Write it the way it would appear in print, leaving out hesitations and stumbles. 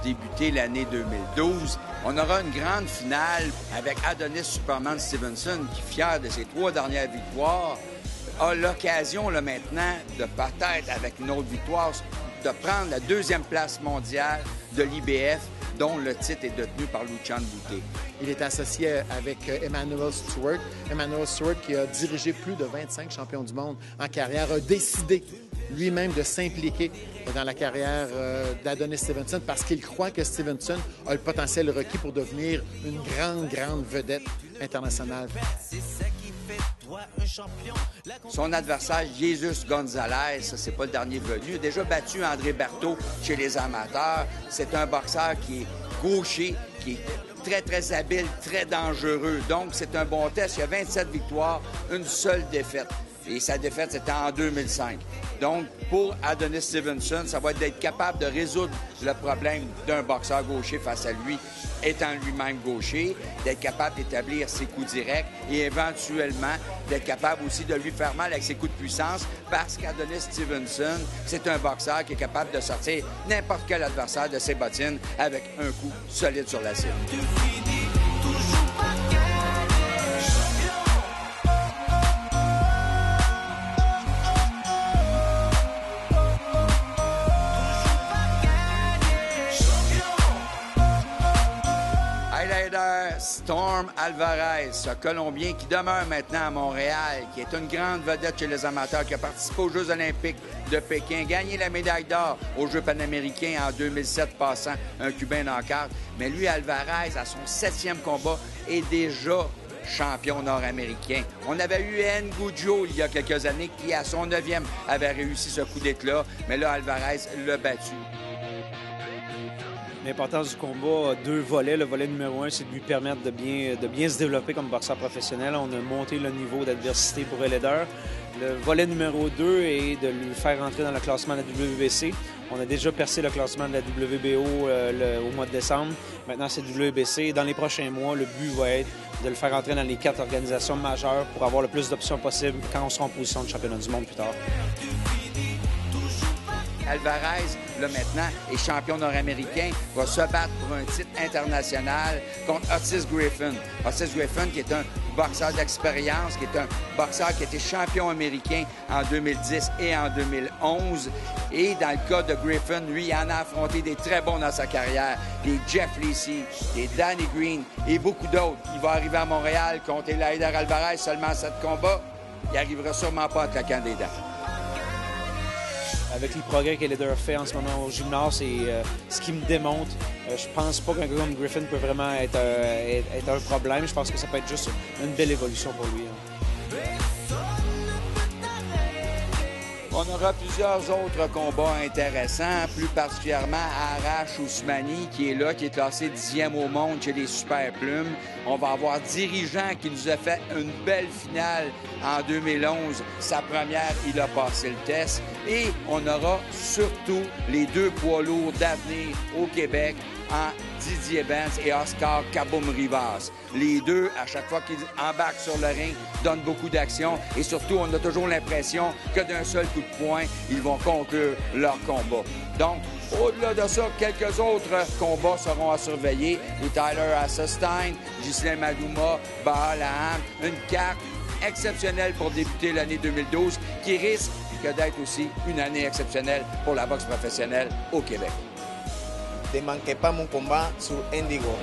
débuter l'année 2012. On aura une grande finale avec Adonis Superman Stevenson qui, fier de ses 3 dernières victoires, a l'occasion là, maintenant de peut-être, avec une autre victoire, de prendre la 2e place mondiale de l'IBF, dont le titre est détenu par Lucian Bute. Il est associé avec Emanuel Stewart. Emanuel Stewart, qui a dirigé plus de 25 champions du monde en carrière, a décidé lui-même de s'impliquer dans la carrière d'Adonis Stevenson parce qu'il croit que Stevenson a le potentiel requis pour devenir une grande vedette internationale. Son adversaire, Jesus Gonzalez, ça, c'est pas le dernier venu. Il a déjà battu André Berthaud chez les amateurs. C'est un boxeur qui est gaucher, qui est très habile, très dangereux. Donc, c'est un bon test. Il y a 27 victoires, une seule défaite. Et sa défaite, c'était en 2005. Donc, pour Adonis Stevenson, ça va être d'être capable de résoudre le problème d'un boxeur gaucher face à lui, étant lui-même gaucher, d'être capable d'établir ses coups directs et éventuellement d'être capable aussi de lui faire mal avec ses coups de puissance parce qu'Adonis Stevenson, c'est un boxeur qui est capable de sortir n'importe quel adversaire de ses bottines avec un coup solide sur la cible. Storm Alvarez, ce Colombien qui demeure maintenant à Montréal, qui est une grande vedette chez les amateurs, qui a participé aux Jeux olympiques de Pékin, gagné la médaille d'or aux Jeux panaméricains en 2007, passant un Cubain en quart. Mais lui, Alvarez, à son 7e combat, est déjà champion nord-américain. On avait eu Ngujo il y a quelques années qui, à son 9e, avait réussi ce coup d'éclat, mais là, Alvarez l'a battu. L'importance du combat a 2 volets. Le volet numéro 1, c'est de lui permettre de bien se développer comme boxeur professionnel. On a monté le niveau d'adversité pour Eleider. Le volet numéro 2 est de lui faire entrer dans le classement de la WBC. On a déjà percé le classement de la WBO au mois de décembre. Maintenant, c'est WBC. Dans les prochains mois, le but va être de le faire entrer dans les 4 organisations majeures pour avoir le plus d'options possible quand on sera en position de championnat du monde plus tard. Alvarez, là maintenant, est champion nord-américain, va se battre pour un titre international contre Otis Griffin. Otis Griffin, qui est un boxeur d'expérience, qui est un boxeur qui a été champion américain en 2010 et en 2011. Et dans le cas de Griffin, lui, il en a affronté des très bons dans sa carrière, des Jeff Lacey, des Danny Green et beaucoup d'autres. Il va arriver à Montréal contre Eleider Alvarez, seulement 7 combats. Il n'arrivera sûrement pas à claquer des dents. Avec les progrès qu'Eleider fait en ce moment au gymnase et ce qui me démontre, je pense pas qu'un gars comme Griffin peut vraiment être un problème. Je pense que ça peut être juste une belle évolution pour lui. On aura plusieurs autres combats intéressants, plus particulièrement Arash Ousmani, qui est là, qui est classé 10e au monde chez les Super Plumes. On va avoir Dirigeant qui nous a fait une belle finale en 2011. Sa première, il a passé le test. Et on aura surtout les 2 poids lourds d'avenir au Québec en Didier Benz et Oscar Kaboom-Rivas. Les deux, à chaque fois qu'ils embarquent sur le ring, donnent beaucoup d'action et surtout, on a toujours l'impression que d'un seul coup de poing, ils vont conclure leur combat. Donc, au-delà de ça, quelques autres combats seront à surveiller. Les Tyler Haselstein, Ghislain Madouma, Bahal-Aham, une carte exceptionnelle pour débuter l'année 2012 qui risque d'être aussi une année exceptionnelle pour la boxe professionnelle au Québec. Ne manquez pas mon combat sur Indigo.